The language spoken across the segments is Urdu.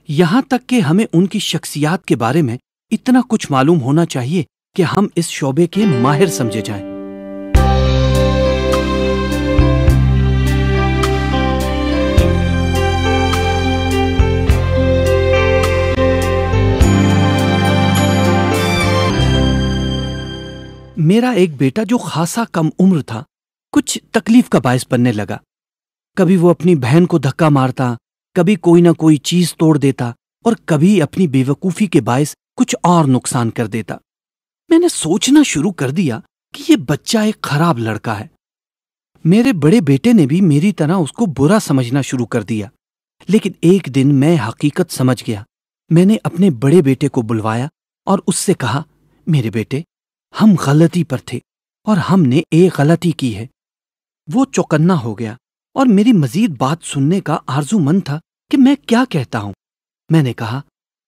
یہاں تک کہ ہمیں ان کی شخصیات کے بارے میں اتنا کچھ معلوم ہونا چاہیے کہ ہم اس شعبے کے ماہر سمجھے جائیں۔ میرا ایک بیٹا جو خاصا کم عمر تھا کچھ تکلیف کا باعث بننے لگا۔ کبھی وہ اپنی بہن کو دھکا مارتا، کبھی کوئی نہ کوئی چیز توڑ دیتا اور کبھی اپنی بے وقوفی کے باعث کچھ اور نقصان کر دیتا۔ میں نے سوچنا شروع کر دیا کہ یہ بچہ ایک خراب لڑکا ہے۔ میرے بڑے بیٹے نے بھی میری طرح اس کو برا سمجھنا شروع کر دیا، لیکن ایک دن میں حقیقت سمجھ گیا۔ میں نے اپنے بڑے بیٹے کو بلوایا اور اس سے کہا، میرے بیٹے، ہم غلطی پر تھے اور ہم نے ایک غلطی کی ہے۔ وہ چوکنا ہو گیا اور میری مزید بات سننے کا آرزو مند تھا کہ میں کیا کہتا ہوں۔ میں نے کہا،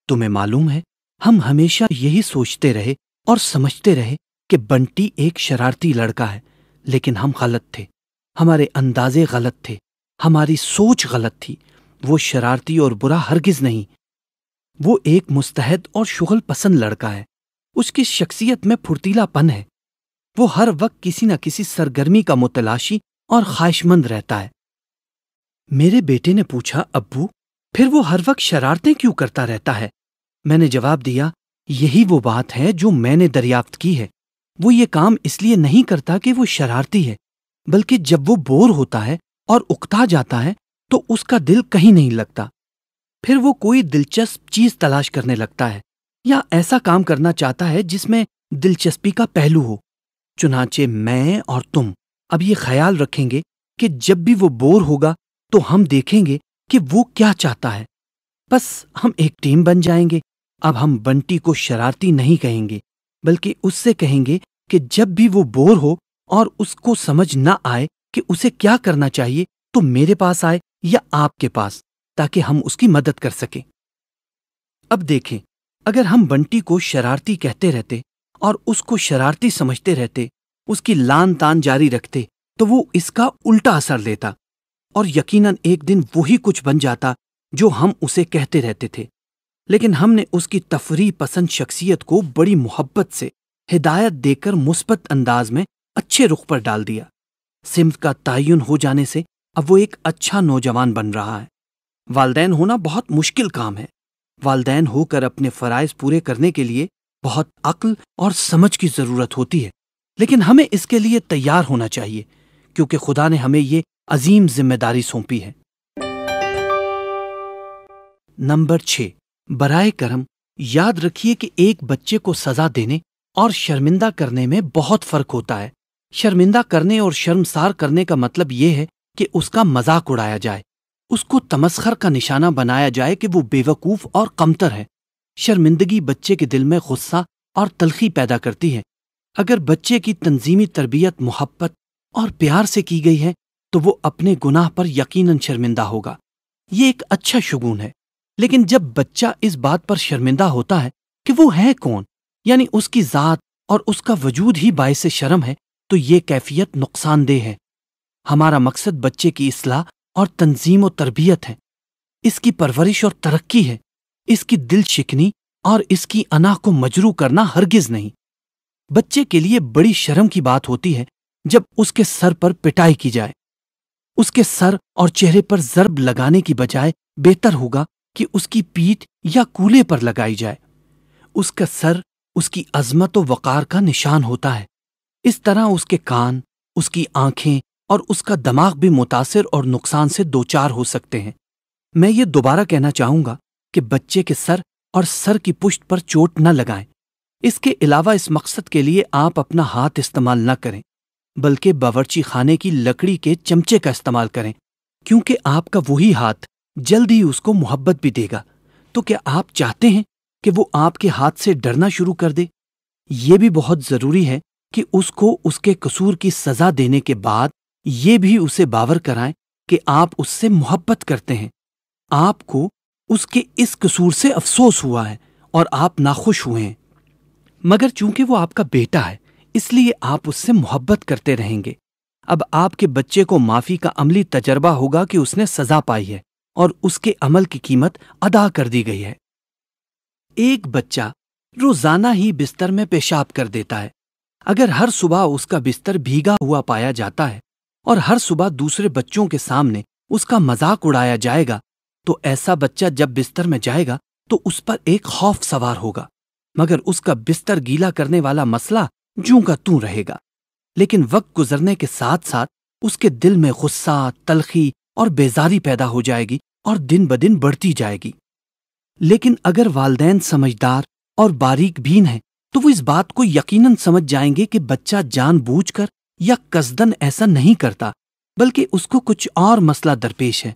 تمہیں معلوم ہے ہم ہمیشہ یہی سوچتے رہے اور سمجھتے رہے کہ بنٹی ایک شرارتی لڑکا ہے، لیکن ہم غلط تھے۔ ہمارے اندازے غلط تھے، ہماری سوچ غلط تھی۔ وہ شرارتی اور برا ہرگز نہیں، وہ ایک مستعد اور شغل پسند لڑکا ہے۔ اس کی شخصیت میں پھرتیلا پن ہے۔ وہ ہر وقت کسی نہ کسی سرگرمی کا متلاشی اور خواہش مند رہتا ہے۔ میرے بیٹے نے پوچھا، ابو، پھر وہ ہر وقت شرارتیں کیوں کرتا رہتا ہے؟ میں نے جواب دیا، یہی وہ بات ہے جو میں نے دریافت کی ہے۔ وہ یہ کام اس لیے نہیں کرتا کہ وہ شرارتی ہے، بلکہ جب وہ بور ہوتا ہے اور اکتا جاتا ہے تو اس کا دل کہیں نہیں لگتا۔ پھر وہ کوئی دلچسپ چیز تلاش کرنے لگتا ہے یا ایسا کام کرنا چاہتا ہے جس میں دلچسپی کا پہلو ہو۔ چنانچہ میں اور تم اب یہ خیال رکھیں گے کہ جب بھی وہ بور ہوگا تو ہم دیکھیں گے کہ وہ کیا چاہتا ہے۔ بس ہم ایک ٹیم بن جائیں گے۔ اب ہم بنٹی کو شرارتی نہیں کہیں گے، بلکہ اس سے کہیں گے کہ جب بھی وہ بور ہو اور اس کو سمجھ نہ آئے کہ اسے کیا کرنا چاہیے تو میرے پاس آئے یا آپ کے پاس، تاکہ ہم اس کی مدد کر سکیں۔ اب دیکھیں، اگر ہم بنٹی کو شرارتی کہتے رہتے اور اس کو شرارتی سمجھتے رہتے، اس کی لان تان جاری رکھتے، تو وہ اس کا الٹا اثر لیتا اور یقیناً ایک دن وہی کچھ بن جاتا جو ہم اسے کہتے رہتے تھے۔ لیکن ہم نے اس کی تفریح پسند شخصیت کو بڑی محبت سے ہدایت دے کر مثبت انداز میں اچھے رخ پر ڈال دیا۔ سمت کا تعین ہو جانے سے اب وہ ایک اچھا نوجوان بن رہا ہے۔ والدین ہونا بہت مشکل کام ہے۔ والدین ہو کر اپنے فرائض پورے کرنے کے لیے بہت عقل اور سمجھ کی ضرورت ہوتی ہے، لیکن ہمیں اس کے لیے تیار ہونا چاہیے، کیونکہ خدا نے ہمیں یہ عظیم ذمہ داری سونپی ہے۔ نمبر 6، برائے کرم یاد رکھیے کہ ایک بچے کو سزا دینے اور شرمندہ کرنے میں بہت فرق ہوتا ہے۔ شرمندہ کرنے اور شرمسار کرنے کا مطلب یہ ہے کہ اس کا مذاق اڑایا جائے، اس کو تمسخر کا نشانہ بنایا جائے کہ وہ بے وقوف اور کمتر ہے۔ شرمندگی بچے کے دل میں غصہ اور تلخی پیدا کرتی ہے۔ اگر بچے کی تنظیمی تربیت محبت اور پیار سے کی گئی ہے تو وہ اپنے گناہ پر یقیناً شرمندہ ہوگا۔ یہ ایک اچھا شگون ہے۔ لیکن جب بچہ اس بات پر شرمندہ ہوتا ہے کہ وہ ہے کون، یعنی اس کی ذات اور اس کا وجود ہی باعث شرم ہے، تو یہ کیفیت نقصان دہ ہے۔ ہمارا مقصد بچے کی اصلاح اور تنظیم و تربیت ہے، اس کی پرورش اور ترقی ہے، اس کی دل شکنی اور اس کی انا کو مجروح کرنا ہرگز نہیں۔ بچے کے لیے بڑی شرم کی بات ہوتی ہے جب اس کے سر پر پٹائی کی جائے۔ اس کے سر اور چہرے پر ضرب لگانے کی بجائے بہتر ہوگا کہ اس کی پیٹھ یا کولے پر لگائی جائے۔ اس کا سر اس کی عظمت و وقار کا نشان ہوتا ہے۔ اس طرح اس کے کان، اس کی آنکھیں اور اس کا دماغ بھی متاثر اور نقصان سے دوچار ہو سکتے ہیں۔ میں یہ دوبارہ کہنا چاہوں گا کہ بچے کے سر اور سر کی پشت پر چوٹ نہ لگائیں۔ اس کے علاوہ اس مقصد کے لیے آپ اپنا ہاتھ استعمال نہ کریں، بلکہ باورچی خانے کی لکڑی کے چمچے کا استعمال کریں، کیونکہ آپ کا وہی ہاتھ جلد ہی اس کو محبت بھی دے گا۔ تو کیا آپ چاہتے ہیں کہ وہ آپ کے ہاتھ سے ڈرنا شروع کر دے؟ یہ بھی بہت ضروری ہے کہ اس کو اس کے قصور کی سزا دینے کے بعد یہ بھی اسے باور کرائیں کہ آپ اس سے محبت کرتے ہیں۔ آپ کو اس کے اس قصور سے افسوس ہوا ہے اور آپ ناخوش ہوئے ہیں، مگر چونکہ وہ آپ کا بیٹا ہے اس لیے آپ اس سے محبت کرتے رہیں گے۔ اب آپ کے بچے کو معافی کا عملی تجربہ ہوگا کہ اس نے سزا پائی ہے اور اس کے عمل کی قیمت ادا کر دی گئی ہے۔ ایک بچہ روزانہ ہی بستر میں پیشاب کر دیتا ہے۔ اگر ہر صبح اس کا بستر بھیگا ہوا پایا جاتا ہے اور ہر صبح دوسرے بچوں کے سامنے اس کا مذاق اڑایا جائے گا تو ایسا بچہ جب بستر میں جائے گا تو اس پر ایک خوف سوار ہوگا، مگر اس کا بستر گیلا کرنے والا مسئلہ جوں کا توں رہے گا۔ لیکن وقت گزرنے کے ساتھ ساتھ اس کے دل میں غصہ، تلخی اور بیزاری پیدا ہو جائے گی اور دن بدن بڑھتی جائے گی۔ لیکن اگر والدین سمجھدار اور باریک بین ہیں تو وہ اس بات کو یقیناً سمجھ جائیں گے کہ بچہ جان بوجھ کر یا قصدن ایسا نہیں کرتا، بلکہ اس کو کچھ اور مسئلہ درپیش ہے،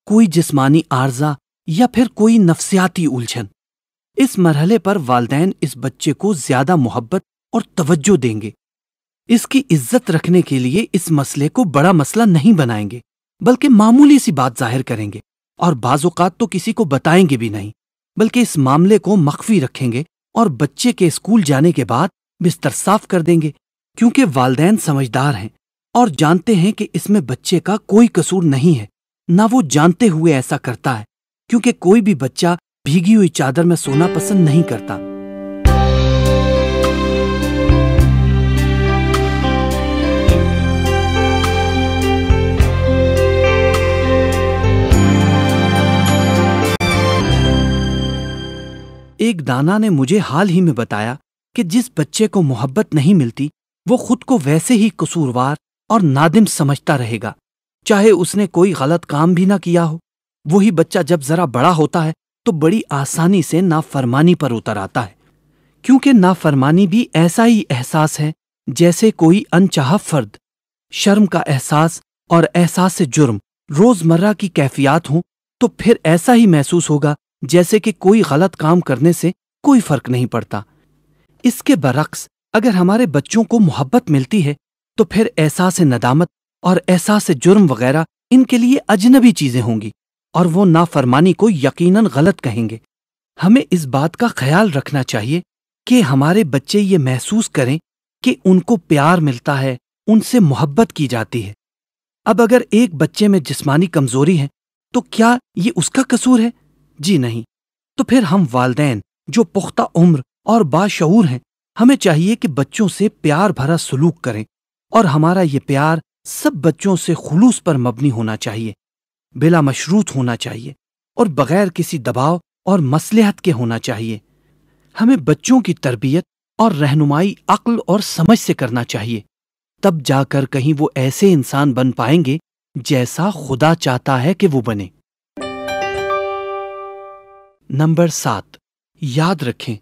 کوئی جسمانی عارضہ یا پھر کوئی نفسیاتی الجھن۔ اس مرحلے پر والدین اس بچے کو زیادہ محبت اور توجہ دیں گے، اس کی عزت رکھنے کے لیے اس مسئلے کو بڑا مسئلہ نہیں بنائیں گے، بلکہ معمولی سی بات ظاہر کریں گے، اور بعض اوقات تو کسی کو بتائیں گے بھی نہیں، بلکہ اس معاملے کو مخفی رکھیں گے اور بچے کے اسکول جانے کے بعد بستر صاف کر دیں گے، کیونکہ والدین سمجھدار ہیں اور جانتے ہیں کہ اس میں بچے کا کوئی قصور نہیں ہے، نہ وہ جانتے ہوئے ایسا کرتا ہے، کیونکہ کوئی بھی بچہ بھیگی ہوئی چادر میں سونا پسند نہیں کرتا۔ ایک دانا نے مجھے حال ہی میں بتایا کہ جس بچے کو محبت نہیں ملتی وہ خود کو ویسے ہی قصوروار اور نادم سمجھتا رہے گا، چاہے اس نے کوئی غلط کام بھی نہ کیا ہو۔ وہی بچہ جب ذرا بڑا ہوتا ہے تو بڑی آسانی سے نافرمانی پر اتر آتا ہے، کیونکہ نافرمانی بھی ایسا ہی احساس ہے جیسے کوئی انچاہا فرد۔ شرم کا احساس اور احساس جرم روزمرہ کی کیفیات ہوں تو پھر ایسا ہی محسوس ہوگا جیسے کہ کوئی غلط کام کرنے سے کوئی فرق نہیں پڑتا۔ اس کے برعکس اگر ہمارے بچوں کو محبت ملتی ہے تو پھر احساس ندامت اور احساس جرم وغیرہ ان کے لیے اجنبی چیزیں ہوں گی، اور وہ نافرمانی کو یقیناً غلط کہیں گے۔ ہمیں اس بات کا خیال رکھنا چاہیے کہ ہمارے بچے یہ محسوس کریں کہ ان کو پیار ملتا ہے، ان سے محبت کی جاتی ہے۔ اب اگر ایک بچے میں جسمانی کمزوری ہے تو کیا یہ اس کا قصور ہے؟ جی نہیں۔ تو پھر ہم والدین جو پختہ عمر اور باشعور ہیں، ہمیں چاہیے کہ بچوں سے پیار بھرا سلوک کریں، اور ہمارا یہ پیار سب بچوں سے خلوص پر مبنی ہونا چاہیے، بلا مشروط ہونا چاہیے، اور بغیر کسی دباؤ اور مصلحت کے ہونا چاہیے۔ ہمیں بچوں کی تربیت اور رہنمائی عقل اور سمجھ سے کرنا چاہیے، تب جا کر کہیں وہ ایسے انسان بن پائیں گے جیسا خدا چاہتا ہے کہ وہ بنے۔ نمبر 7، یاد رکھیں،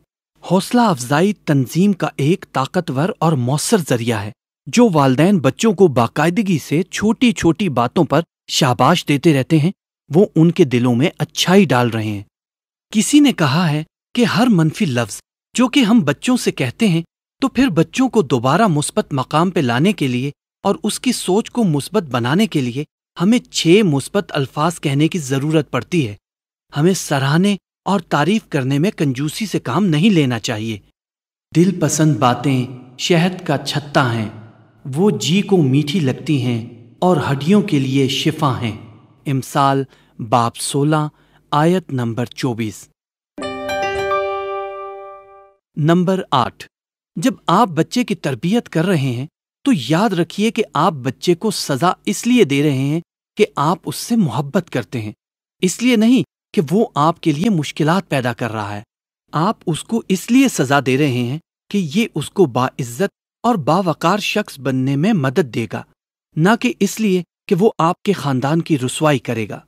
حوصلہ افزائی تنظیم کا ایک طاقتور اور مؤثر ذریعہ ہے۔ جو والدین بچوں کو باقاعدگی سے چھوٹی چھوٹی باتوں پر شاباش دیتے رہتے ہیں وہ ان کے دلوں میں اچھائی ڈال رہے ہیں۔ کسی نے کہا ہے کہ ہر منفی لفظ جو کہ ہم بچوں سے کہتے ہیں تو پھر بچوں کو دوبارہ مثبت مقام پہ لانے کے لیے اور اس کی سوچ کو مثبت بنانے کے لیے ہمیں 6 مثبت الفاظ کہنے کی ضرورت پڑتی ہے۔ ہمیں سراہنے اور تعریف کرنے میں کنجوسی سے کام نہیں لینا چاہیے۔ دل پسند باتیں شہد کا چھتا ہیں، وہ جی کو میٹھی لگتی ہیں اور ہڈیوں کے لیے شفا ہیں۔ امثال باب 16 آیت نمبر 24۔ نمبر 8، جب آپ بچے کی تربیت کر رہے ہیں تو یاد رکھیے کہ آپ بچے کو سزا اس لیے دے رہے ہیں کہ آپ اس سے محبت کرتے ہیں، اس لیے نہیں کہ وہ آپ کے لیے مشکلات پیدا کر رہا ہے۔ آپ اس کو اس لیے سزا دے رہے ہیں کہ یہ اس کو باعزت اور باوقار شخص بننے میں مدد دے گا، نہ کہ اس لیے کہ وہ آپ کے خاندان کی رسوائی کرے گا۔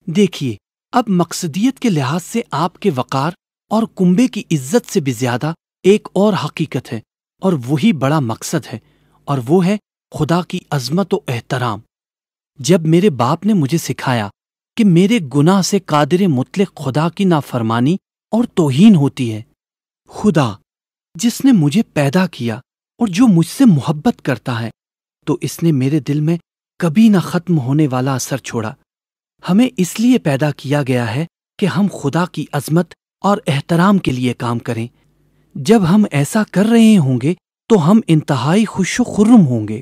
دیکھیے، اب مقصدیت کے لحاظ سے آپ کے وقار اور کنبے کی عزت سے بھی زیادہ ایک اور حقیقت ہے، اور وہی بڑا مقصد ہے، اور وہ ہے خدا کی عظمت و احترام۔ جب میرے باپ نے مجھے سکھایا کہ میرے گناہ سے قادر مطلق خدا کی نافرمانی اور توہین ہوتی ہے، خدا جس نے مجھے پیدا کیا اور جو مجھ سے محبت کرتا ہے، تو اس نے میرے دل میں کبھی نہ ختم ہونے والا اثر چھوڑا۔ ہمیں اس لیے پیدا کیا گیا ہے کہ ہم خدا کی عظمت اور احترام کے لیے کام کریں۔ جب ہم ایسا کر رہے ہوں گے تو ہم انتہائی خوش و خرم ہوں گے۔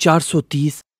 430,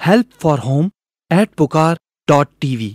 helpforhome@pucar.tv।